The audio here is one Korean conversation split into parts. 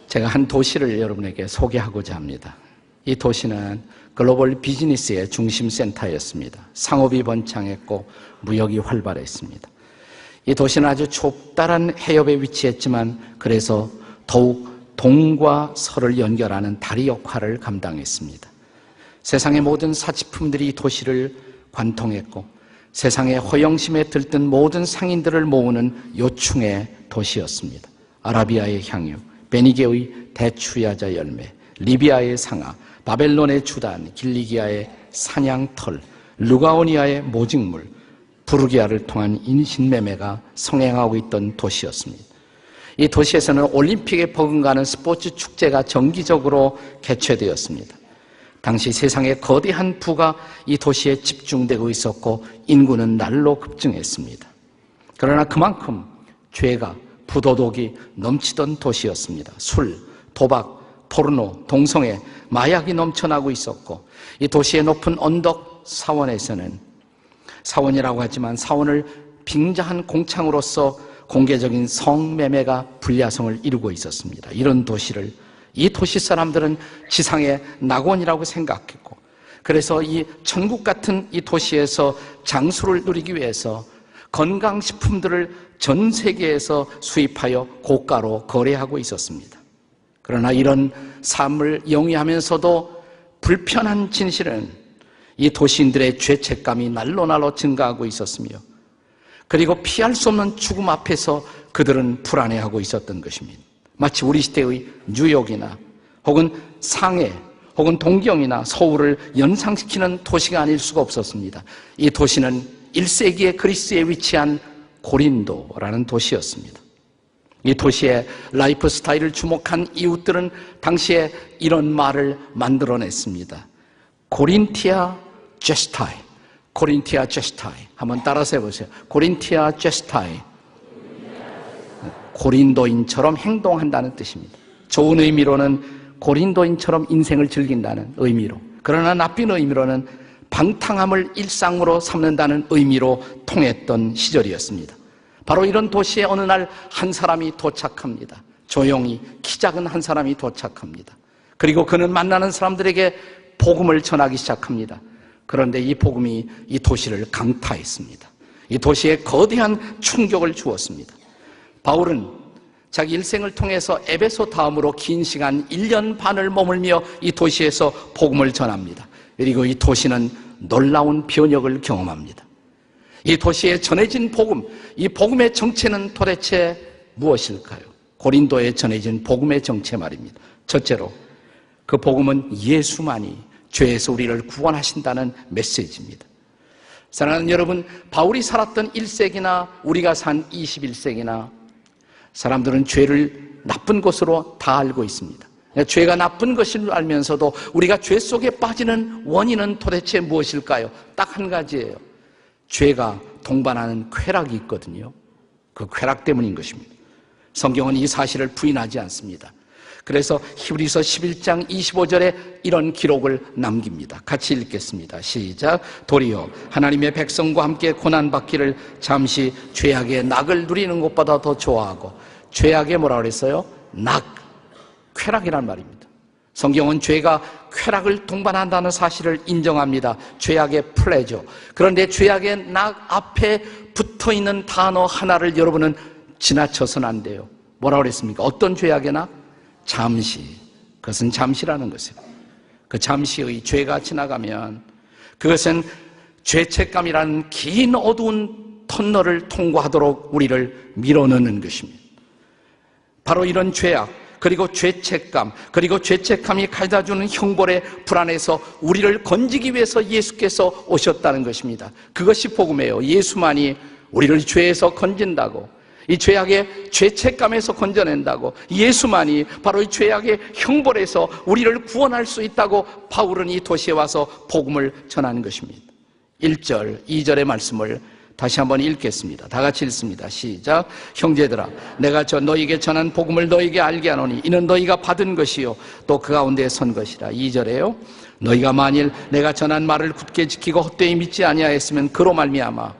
제가 한 도시를 여러분에게 소개하고자 합니다. 이 도시는 글로벌 비즈니스의 중심 센터였습니다. 상업이 번창했고 무역이 활발했습니다. 이 도시는 아주 좁다란 해협에 위치했지만 그래서 더욱 동과 서를 연결하는 다리 역할을 감당했습니다. 세상의 모든 사치품들이 이 도시를 관통했고 세상의 허영심에 들뜬 모든 상인들을 모으는 요충의 도시였습니다. 아라비아의 향유, 베니게의 대추야자 열매, 리비아의 상아, 바벨론의 주단, 길리기아의 사냥털, 루가오니아의 모직물, 부르기아를 통한 인신매매가 성행하고 있던 도시였습니다. 이 도시에서는 올림픽에 버금가는 스포츠 축제가 정기적으로 개최되었습니다. 당시 세상의 거대한 부가 이 도시에 집중되고 있었고 인구는 날로 급증했습니다. 그러나 그만큼 죄가, 부도덕이 넘치던 도시였습니다. 술, 도박, 포르노, 동성애, 마약이 넘쳐나고 있었고 이 도시의 높은 언덕 사원에서는 사원이라고 하지만 사원을 빙자한 공창으로서 공개적인 성매매가 불야성을 이루고 있었습니다. 이런 도시를 이 도시 사람들은 지상의 낙원이라고 생각했고 그래서 이 천국 같은 이 도시에서 장수를 누리기 위해서 건강식품들을 전 세계에서 수입하여 고가로 거래하고 있었습니다. 그러나 이런 삶을 영위하면서도 불편한 진실은 이 도시인들의 죄책감이 날로 증가하고 있었으며 그리고 피할 수 없는 죽음 앞에서 그들은 불안해하고 있었던 것입니다. 마치 우리 시대의 뉴욕이나 혹은 상해 혹은 동경이나 서울을 연상시키는 도시가 아닐 수가 없었습니다. 이 도시는 1세기의 그리스에 위치한 고린도라는 도시였습니다. 이 도시의 라이프 스타일을 주목한 이웃들은 당시에 이런 말을 만들어냈습니다. 고린티아 제스타이, 고린티아 제스타이. 한번 따라서 해보세요. 고린티아 제스타이. 고린도인처럼 행동한다는 뜻입니다. 좋은 의미로는 고린도인처럼 인생을 즐긴다는 의미로, 그러나 나쁜 의미로는 방탕함을 일상으로 삼는다는 의미로 통했던 시절이었습니다. 바로 이런 도시에 어느 날 한 사람이 도착합니다. 조용히 키 작은 한 사람이 도착합니다. 그리고 그는 만나는 사람들에게 복음을 전하기 시작합니다. 그런데 이 복음이 이 도시를 강타했습니다. 이 도시에 거대한 충격을 주었습니다. 바울은 자기 일생을 통해서 에베소 다음으로 긴 시간 1년 반을 머물며 이 도시에서 복음을 전합니다. 그리고 이 도시는 놀라운 변혁을 경험합니다. 이 도시에 전해진 복음, 이 복음의 정체는 도대체 무엇일까요? 고린도에 전해진 복음의 정체 말입니다. 첫째로 그 복음은 예수만이 죄에서 우리를 구원하신다는 메시지입니다. 사랑하는 여러분, 바울이 살았던 1세기나 우리가 산 21세기나 사람들은 죄를 나쁜 것으로 다 알고 있습니다. 죄가 나쁜 것을 알면서도 우리가 죄 속에 빠지는 원인은 도대체 무엇일까요? 딱 한 가지예요. 죄가 동반하는 쾌락이 있거든요. 그 쾌락 때문인 것입니다. 성경은 이 사실을 부인하지 않습니다. 그래서 히브리서 11장 25절에 이런 기록을 남깁니다. 같이 읽겠습니다. 시작. 도리어 하나님의 백성과 함께 고난받기를 잠시 죄악의 낙을 누리는 것보다 더 좋아하고, 죄악의 뭐라 그랬어요? 낙, 쾌락이란 말입니다. 성경은 죄가 쾌락을 동반한다는 사실을 인정합니다. 죄악의 플레저. 그런데 죄악의 낙 앞에 붙어있는 단어 하나를 여러분은 지나쳐서는 안 돼요. 뭐라고 그랬습니까? 어떤 죄악의 낙? 잠시. 그것은 잠시라는 것이에요. 그 잠시의 죄가 지나가면 그것은 죄책감이라는 긴 어두운 터널을 통과하도록 우리를 밀어넣는 것입니다. 바로 이런 죄악, 그리고 죄책감, 그리고 죄책감이 가져다주는 형벌의 불안에서 우리를 건지기 위해서 예수께서 오셨다는 것입니다. 그것이 복음이에요. 예수만이 우리를 죄에서 건진다고, 이 죄악의 죄책감에서 건져낸다고, 예수만이 바로 이 죄악의 형벌에서 우리를 구원할 수 있다고 바울은 이 도시에 와서 복음을 전하는 것입니다. 1절, 2절의 말씀을 다시 한번 읽겠습니다. 다 같이 읽습니다. 시작. 형제들아, 내가 너희에게 전한 복음을 너희에게 알게 하노니 이는 너희가 받은 것이요 또 그 가운데 선 것이라. 2절에요. 너희가 만일 내가 전한 말을 굳게 지키고 헛되이 믿지 아니하였으면 그로 말미암아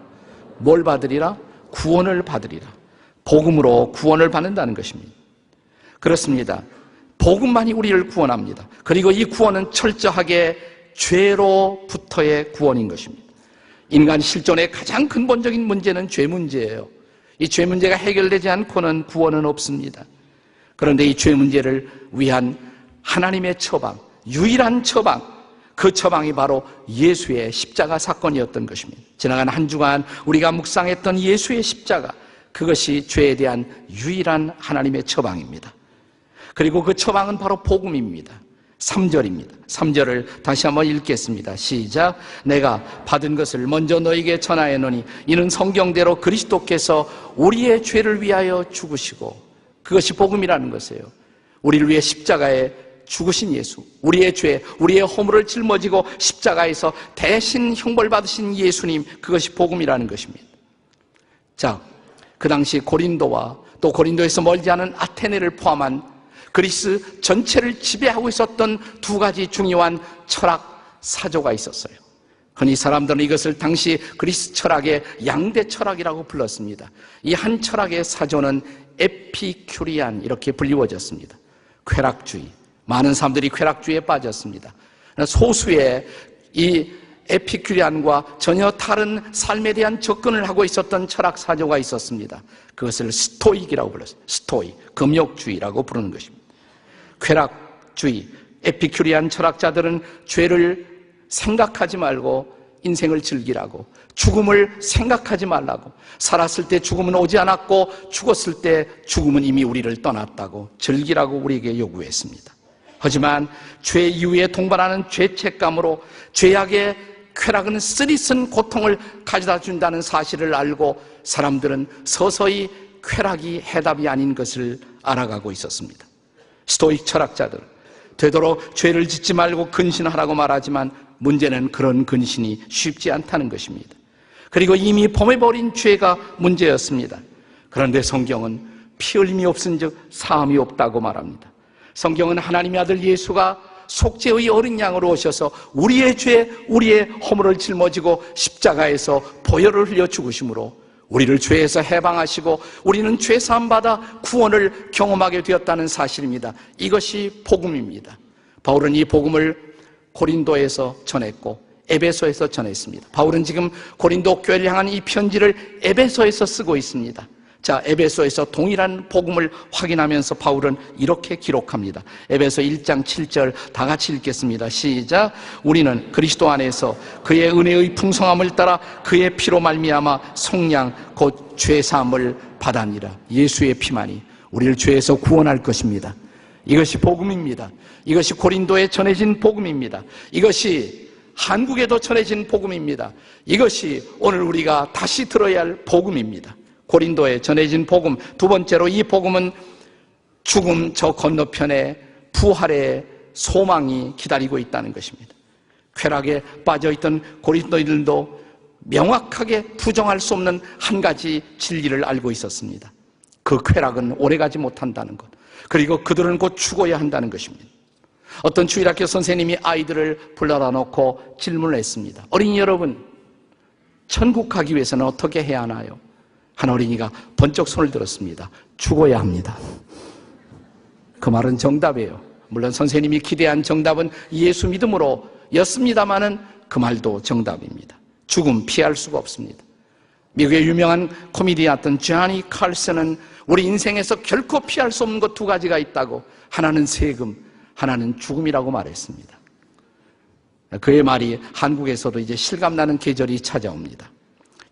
뭘 받으리라? 구원을 받으리라. 복음으로 구원을 받는다는 것입니다. 그렇습니다. 복음만이 우리를 구원합니다. 그리고 이 구원은 철저하게 죄로부터의 구원인 것입니다. 인간 실존의 가장 근본적인 문제는 죄 문제예요. 이 죄 문제가 해결되지 않고는 구원은 없습니다. 그런데 이 죄 문제를 위한 하나님의 처방, 유일한 처방, 그 처방이 바로 예수의 십자가 사건이었던 것입니다. 지나간 한 주간 우리가 묵상했던 예수의 십자가, 그것이 죄에 대한 유일한 하나님의 처방입니다. 그리고 그 처방은 바로 복음입니다. 3절입니다. 3절을 다시 한번 읽겠습니다. 시작. 내가 받은 것을 먼저 너에게 전하였노니 이는 성경대로 그리스도께서 우리의 죄를 위하여 죽으시고, 그것이 복음이라는 것이에요. 우리를 위해 십자가에 죽으신 예수, 우리의 죄, 우리의 허물을 짊어지고 십자가에서 대신 형벌받으신 예수님, 그것이 복음이라는 것입니다. 자, 그 당시 고린도와 또 고린도에서 멀지 않은 아테네를 포함한 그리스 전체를 지배하고 있었던 두 가지 중요한 철학 사조가 있었어요. 흔히 사람들은 이것을 당시 그리스 철학의 양대 철학이라고 불렀습니다. 이 한 철학의 사조는 에피큐리안, 이렇게 불리워졌습니다. 쾌락주의. 많은 사람들이 쾌락주의에 빠졌습니다. 소수의 이 에피큐리안과 전혀 다른 삶에 대한 접근을 하고 있었던 철학 사조가 있었습니다. 그것을 스토익이라고 불렀어요. 스토익, 금욕주의라고 부르는 것입니다. 쾌락주의, 에피큐리안 철학자들은 죄를 생각하지 말고 인생을 즐기라고, 죽음을 생각하지 말라고, 살았을 때 죽음은 오지 않았고 죽었을 때 죽음은 이미 우리를 떠났다고 즐기라고 우리에게 요구했습니다. 하지만 죄 이후에 동반하는 죄책감으로 죄악의 쾌락은 쓰리쓴 고통을 가져다 준다는 사실을 알고 사람들은 서서히 쾌락이 해답이 아닌 것을 알아가고 있었습니다. 스토익 철학자들은 되도록 죄를 짓지 말고 근신하라고 말하지만 문제는 그런 근신이 쉽지 않다는 것입니다. 그리고 이미 범해버린 죄가 문제였습니다. 그런데 성경은 피 흘림이 없은즉 사함이 없다고 말합니다. 성경은 하나님의 아들 예수가 속죄의 어린 양으로 오셔서 우리의 죄, 우리의 허물을 짊어지고 십자가에서 보혈을 흘려 죽으심으로 우리를 죄에서 해방하시고 우리는 죄 사함 받아 구원을 경험하게 되었다는 사실입니다. 이것이 복음입니다. 바울은 이 복음을 고린도에서 전했고 에베소에서 전했습니다. 바울은 지금 고린도 교회를 향한 이 편지를 에베소에서 쓰고 있습니다. 자, 에베소에서 동일한 복음을 확인하면서 바울은 이렇게 기록합니다. 에베소 1장 7절 다 같이 읽겠습니다. 시작. 우리는 그리스도 안에서 그의 은혜의 풍성함을 따라 그의 피로 말미암아 속량 곧 죄사함을 받았니라. 예수의 피만이 우리를 죄에서 구원할 것입니다. 이것이 복음입니다. 이것이 고린도에 전해진 복음입니다. 이것이 한국에도 전해진 복음입니다. 이것이 오늘 우리가 다시 들어야 할 복음입니다. 고린도에 전해진 복음. 두 번째로 이 복음은 죽음 저 건너편에 부활의 소망이 기다리고 있다는 것입니다. 쾌락에 빠져있던 고린도인들도 명확하게 부정할 수 없는 한 가지 진리를 알고 있었습니다. 그 쾌락은 오래가지 못한다는 것. 그리고 그들은 곧 죽어야 한다는 것입니다. 어떤 주일학교 선생님이 아이들을 불러다 놓고 질문을 했습니다. 어린이 여러분, 천국 가기 위해서는 어떻게 해야 하나요? 한 어린이가 번쩍 손을 들었습니다. 죽어야 합니다. 그 말은 정답이에요. 물론 선생님이 기대한 정답은 예수 믿음으로 였습니다마는 그 말도 정답입니다. 죽음 피할 수가 없습니다. 미국의 유명한 코미디였던 조니 칼슨은 우리 인생에서 결코 피할 수 없는 것 두 가지가 있다고, 하나는 세금, 하나는 죽음이라고 말했습니다. 그의 말이 한국에서도 이제 실감나는 계절이 찾아옵니다.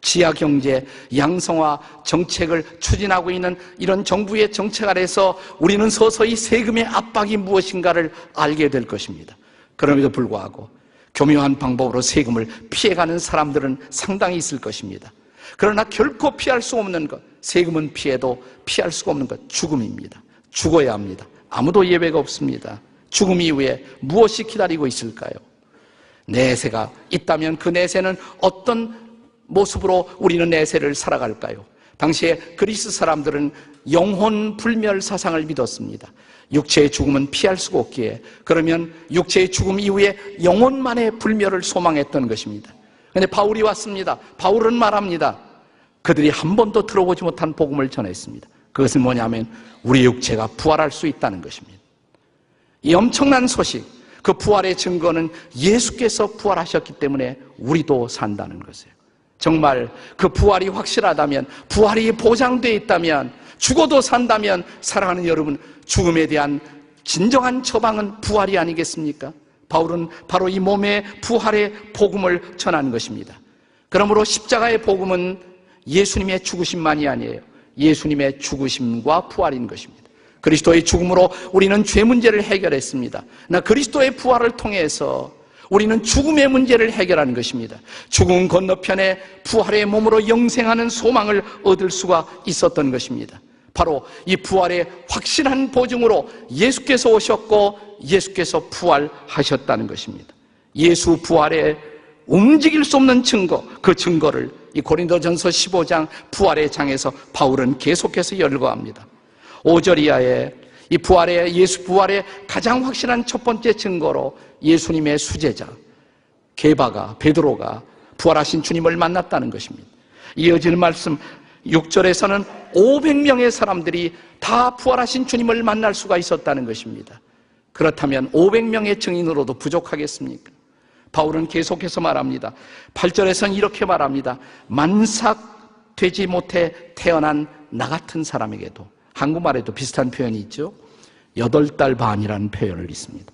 지하경제, 양성화 정책을 추진하고 있는 이런 정부의 정책 아래서 우리는 서서히 세금의 압박이 무엇인가를 알게 될 것입니다. 그럼에도 불구하고 교묘한 방법으로 세금을 피해가는 사람들은 상당히 있을 것입니다. 그러나 결코 피할 수 없는 것, 세금은 피해도 피할 수가 없는 것, 죽음입니다. 죽어야 합니다. 아무도 예외가 없습니다. 죽음 이후에 무엇이 기다리고 있을까요? 내세가 있다면 그 내세는 어떤 모습으로 우리는 내세를 살아갈까요? 당시에 그리스 사람들은 영혼 불멸 사상을 믿었습니다. 육체의 죽음은 피할 수가 없기에 그러면 육체의 죽음 이후에 영혼만의 불멸을 소망했던 것입니다. 그런데 바울이 왔습니다. 바울은 말합니다. 그들이 한 번도 들어보지 못한 복음을 전했습니다. 그것은 뭐냐면 우리 육체가 부활할 수 있다는 것입니다. 이 엄청난 소식, 그 부활의 증거는 예수께서 부활하셨기 때문에 우리도 산다는 것이에요. 정말 그 부활이 확실하다면, 부활이 보장되어 있다면, 죽어도 산다면 사랑하는 여러분, 죽음에 대한 진정한 처방은 부활이 아니겠습니까? 바울은 바로 이 몸의 부활의 복음을 전하는 것입니다. 그러므로 십자가의 복음은 예수님의 죽으심만이 아니에요. 예수님의 죽으심과 부활인 것입니다. 그리스도의 죽음으로 우리는 죄 문제를 해결했습니다. 그러나 그리스도의 부활을 통해서 우리는 죽음의 문제를 해결하는 것입니다. 죽음 건너편에 부활의 몸으로 영생하는 소망을 얻을 수가 있었던 것입니다. 바로 이 부활의 확실한 보증으로 예수께서 오셨고 예수께서 부활하셨다는 것입니다. 예수 부활의 움직일 수 없는 증거, 그 증거를 이 고린도전서 15장 부활의 장에서 바울은 계속해서 열거합니다. 5절 이하에 이 부활의, 예수 부활의 가장 확실한 첫 번째 증거로 예수님의 수제자 게바가, 베드로가 부활하신 주님을 만났다는 것입니다. 이어지는 말씀 6절에서는 500명의 사람들이 다 부활하신 주님을 만날 수가 있었다는 것입니다. 그렇다면 500명의 증인으로도 부족하겠습니까? 바울은 계속해서 말합니다. 8절에서는 이렇게 말합니다. 만삭되지 못해 태어난 나 같은 사람에게도, 한국말에도 비슷한 표현이 있죠. 8달 반이라는 표현을 있습니다.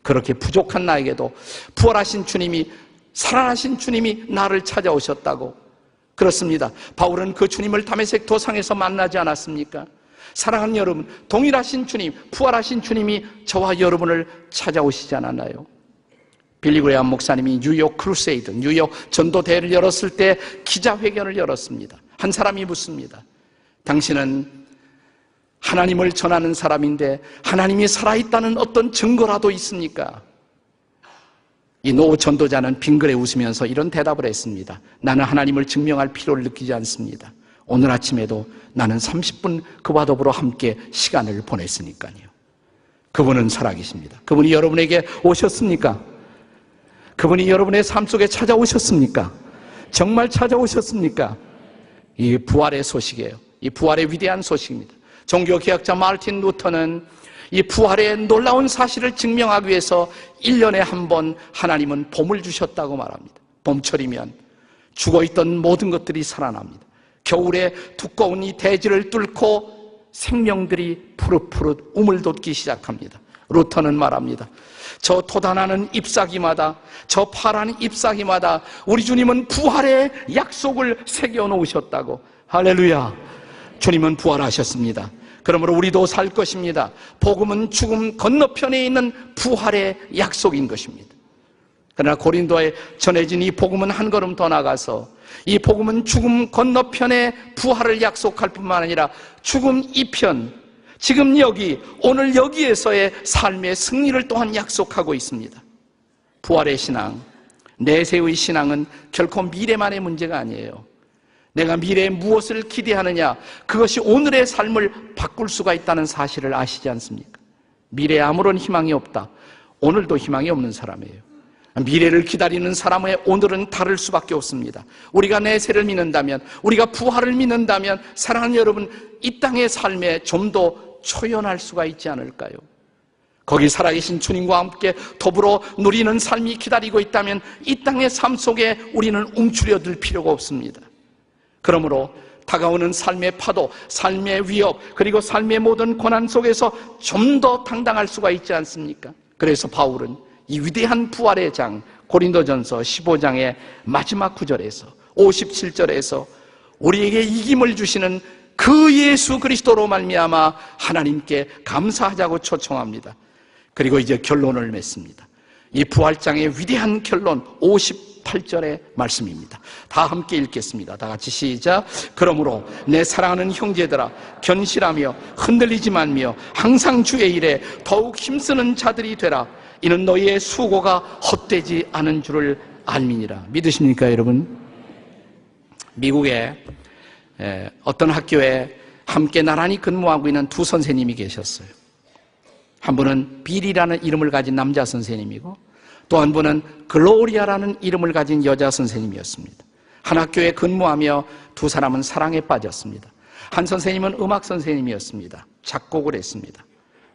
그렇게 부족한 나에게도 부활하신 주님이, 살아나신 주님이 나를 찾아오셨다고. 그렇습니다. 바울은 그 주님을 다메섹 도상에서 만나지 않았습니까? 사랑하는 여러분, 동일하신 주님, 부활하신 주님이 저와 여러분을 찾아오시지 않았나요? 빌리 그레이엄 목사님이 뉴욕 크루세이드, 뉴욕 전도대회를 열었을 때 기자회견을 열었습니다. 한 사람이 묻습니다. 당신은 하나님을 전하는 사람인데 하나님이 살아있다는 어떤 증거라도 있습니까? 이 노 전도자는 빙그레 웃으면서 이런 대답을 했습니다. 나는 하나님을 증명할 필요를 느끼지 않습니다. 오늘 아침에도 나는 30분 그와 더불어 함께 시간을 보냈으니까요. 그분은 살아계십니다. 그분이 여러분에게 오셨습니까? 그분이 여러분의 삶 속에 찾아오셨습니까? 정말 찾아오셨습니까? 이 부활의 소식이에요. 이 부활의 위대한 소식입니다. 종교개혁자 마르틴 루터는 이 부활의 놀라운 사실을 증명하기 위해서 1년에 한 번 하나님은 봄을 주셨다고 말합니다. 봄철이면 죽어있던 모든 것들이 살아납니다. 겨울에 두꺼운 이 대지를 뚫고 생명들이 푸릇푸릇 움을 돋기 시작합니다. 루터는 말합니다. 저 돋아나는 잎사귀마다, 저 파란 잎사귀마다 우리 주님은 부활의 약속을 새겨놓으셨다고. 할렐루야. 주님은 부활하셨습니다. 그러므로 우리도 살 것입니다. 복음은 죽음 건너편에 있는 부활의 약속인 것입니다. 그러나 고린도에 전해진 이 복음은 한 걸음 더 나가서 이 복음은 죽음 건너편에 부활을 약속할 뿐만 아니라 죽음 이편, 지금 여기, 오늘 여기에서의 삶의 승리를 또한 약속하고 있습니다. 부활의 신앙, 내세의 신앙은 결코 미래만의 문제가 아니에요. 내가 미래에 무엇을 기대하느냐, 그것이 오늘의 삶을 바꿀 수가 있다는 사실을 아시지 않습니까? 미래에 아무런 희망이 없다. 오늘도 희망이 없는 사람이에요. 미래를 기다리는 사람의 오늘은 다를 수밖에 없습니다. 우리가 내세를 믿는다면, 우리가 부활을 믿는다면 사랑하는 여러분, 이 땅의 삶에 좀 더 초연할 수가 있지 않을까요? 거기 살아계신 주님과 함께 더불어 누리는 삶이 기다리고 있다면 이 땅의 삶 속에 우리는 움츠려들 필요가 없습니다. 그러므로 다가오는 삶의 파도, 삶의 위협, 그리고 삶의 모든 고난 속에서 좀 더 당당할 수가 있지 않습니까? 그래서 바울은 이 위대한 부활의 장, 고린도전서 15장의 마지막 9절에서 57절에서 우리에게 이김을 주시는 그 예수 그리스도로 말미암아 하나님께 감사하자고 초청합니다. 그리고 이제 결론을 맺습니다. 이 부활장의 위대한 결론 58절의 말씀입니다. 다 함께 읽겠습니다. 다 같이 시작. 그러므로 내 사랑하는 형제들아, 견실하며 흔들리지 말며 항상 주의 일에 더욱 힘쓰는 자들이 되라. 이는 너희의 수고가 헛되지 않은 줄을 알미니라. 믿으십니까 여러분? 미국의 어떤 학교에 함께 나란히 근무하고 있는 두 선생님이 계셨어요. 한 분은 빌이라는 이름을 가진 남자 선생님이고 또 한 분은 글로리아라는 이름을 가진 여자 선생님이었습니다. 한 학교에 근무하며 두 사람은 사랑에 빠졌습니다. 한 선생님은 음악 선생님이었습니다. 작곡을 했습니다.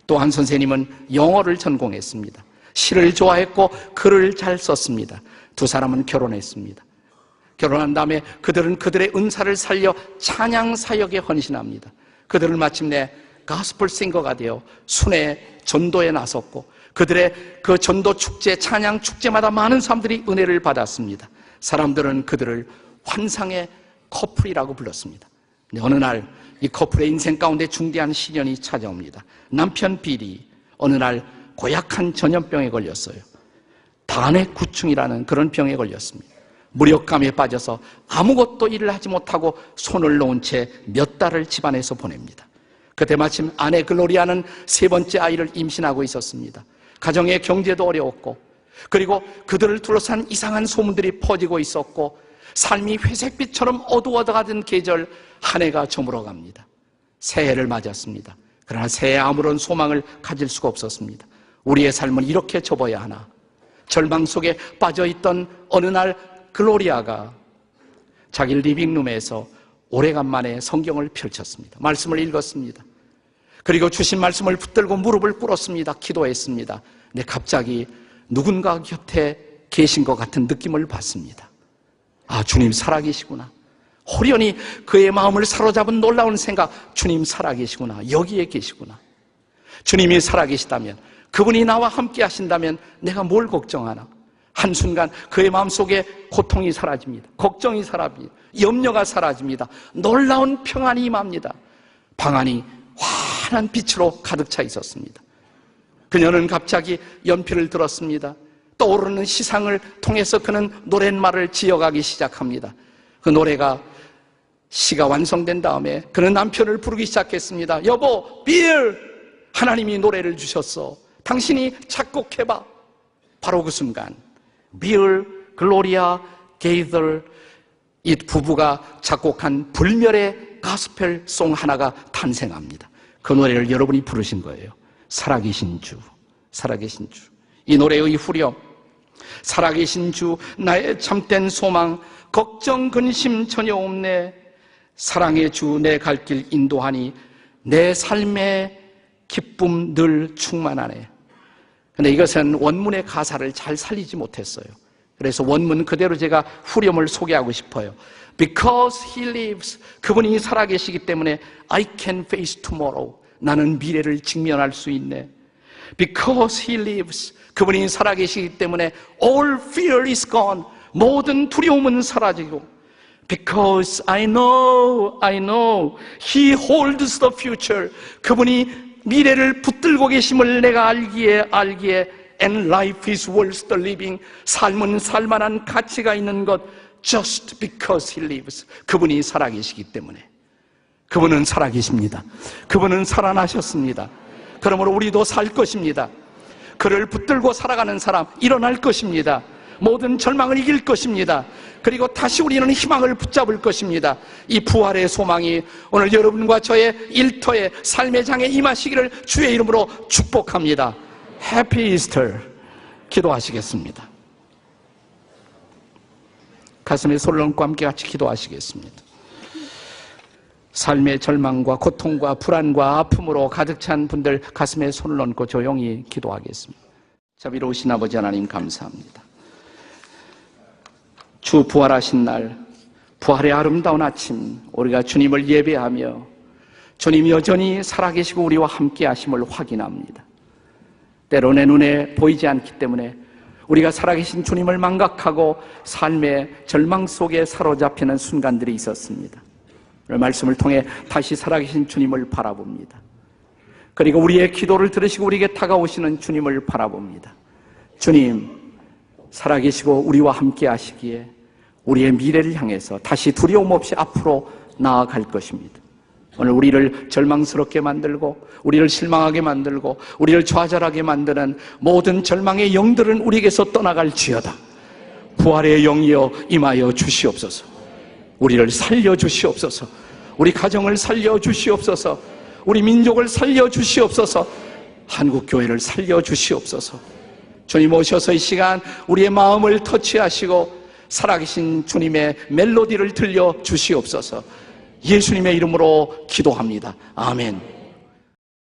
또 한 선생님은 영어를 전공했습니다. 시를 좋아했고 글을 잘 썼습니다. 두 사람은 결혼했습니다. 결혼한 다음에 그들은 그들의 은사를 살려 찬양 사역에 헌신합니다. 그들은 마침내 가스펠 싱거가 되어 순회 전도에 나섰고 그들의 그 전도 축제, 찬양 축제마다 많은 사람들이 은혜를 받았습니다. 사람들은 그들을 환상의 커플이라고 불렀습니다. 어느 날 이 커플의 인생 가운데 중대한 시련이 찾아옵니다. 남편 빌이 어느 날 고약한 전염병에 걸렸어요. 단의 구충이라는 그런 병에 걸렸습니다. 무력감에 빠져서 아무것도 일을 하지 못하고 손을 놓은 채 몇 달을 집안에서 보냅니다. 그때 마침 아내 글로리아는 세 번째 아이를 임신하고 있었습니다. 가정의 경제도 어려웠고 그리고 그들을 둘러싼 이상한 소문들이 퍼지고 있었고 삶이 회색빛처럼 어두워가던 계절 한 해가 저물어갑니다. 새해를 맞았습니다. 그러나 새해에 아무런 소망을 가질 수가 없었습니다. 우리의 삶은 이렇게 접어야 하나? 절망 속에 빠져있던 어느 날 글로리아가 자기 리빙룸에서 오래간만에 성경을 펼쳤습니다. 말씀을 읽었습니다. 그리고 주신 말씀을 붙들고 무릎을 꿇었습니다. 기도했습니다. 근데 갑자기 누군가 곁에 계신 것 같은 느낌을 받습니다. 아, 주님 살아계시구나. 호련히 그의 마음을 사로잡은 놀라운 생각, 주님 살아계시구나. 여기에 계시구나. 주님이 살아계시다면, 그분이 나와 함께 하신다면 내가 뭘 걱정하나? 한순간 그의 마음속에 고통이 사라집니다. 걱정이 사라집니다. 염려가 사라집니다. 놀라운 평안이 임합니다. 방 안이 환한 빛으로 가득 차 있었습니다. 그녀는 갑자기 연필을 들었습니다. 떠오르는 시상을 통해서 그는 노랫말을 지어가기 시작합니다. 그 노래가 시가 완성된 다음에 그는 남편을 부르기 시작했습니다. 여보, 빌! 하나님이 노래를 주셨어. 당신이 작곡해봐. 바로 그 순간 빌, 글로리아, 게이들 이 부부가 작곡한 불멸의 가스펠 송 하나가 탄생합니다. 그 노래를 여러분이 부르신 거예요. 살아계신 주, 살아계신 주. 이 노래의 후렴, 살아계신 주, 나의 참된 소망, 걱정 근심 전혀 없네. 사랑의 주, 내 갈 길 인도하니 내 삶의 기쁨 늘 충만하네. 근데 이것은 원문의 가사를 잘 살리지 못했어요. 그래서 원문 그대로 제가 후렴을 소개하고 싶어요. Because he lives, 그분이 살아계시기 때문에 I can face tomorrow, 나는 미래를 직면할 수 있네. Because he lives, 그분이 살아계시기 때문에 all fear is gone, 모든 두려움은 사라지고 Because I know he holds the future, 그분이 미래를 붙들고 계심을 내가 알기에 And life is worth the living, 삶은 살만한 가치가 있는 것 Just because he lives, 그분이 살아계시기 때문에. 그분은 살아계십니다. 그분은 살아나셨습니다. 그러므로 우리도 살 것입니다. 그를 붙들고 살아가는 사람 일어날 것입니다. 모든 절망을 이길 것입니다. 그리고 다시 우리는 희망을 붙잡을 것입니다. 이 부활의 소망이 오늘 여러분과 저의 일터에 삶의 장에 임하시기를 주의 이름으로 축복합니다. 해피 이스터. 기도하시겠습니다. 가슴에 손을 얹고 함께 같이 기도하시겠습니다. 삶의 절망과 고통과 불안과 아픔으로 가득 찬 분들 가슴에 손을 얹고 조용히 기도하겠습니다. 자비로우신 아버지 하나님 감사합니다. 주 부활하신 날, 부활의 아름다운 아침, 우리가 주님을 예배하며 주님이 여전히 살아계시고 우리와 함께 하심을 확인합니다. 때로 내 눈에 보이지 않기 때문에 우리가 살아계신 주님을 망각하고 삶의 절망 속에 사로잡히는 순간들이 있었습니다. 오늘 말씀을 통해 다시 살아계신 주님을 바라봅니다. 그리고 우리의 기도를 들으시고 우리에게 다가오시는 주님을 바라봅니다. 주님, 살아계시고 우리와 함께 하시기에 우리의 미래를 향해서 다시 두려움 없이 앞으로 나아갈 것입니다. 오늘 우리를 절망스럽게 만들고 우리를 실망하게 만들고 우리를 좌절하게 만드는 모든 절망의 영들은 우리에게서 떠나갈지어다. 부활의 영이여 임하여 주시옵소서. 우리를 살려주시옵소서. 우리 가정을 살려주시옵소서. 우리 민족을 살려주시옵소서. 한국교회를 살려주시옵소서. 주님 오셔서 이 시간 우리의 마음을 터치하시고 살아계신 주님의 멜로디를 들려주시옵소서. 예수님의 이름으로 기도합니다. 아멘.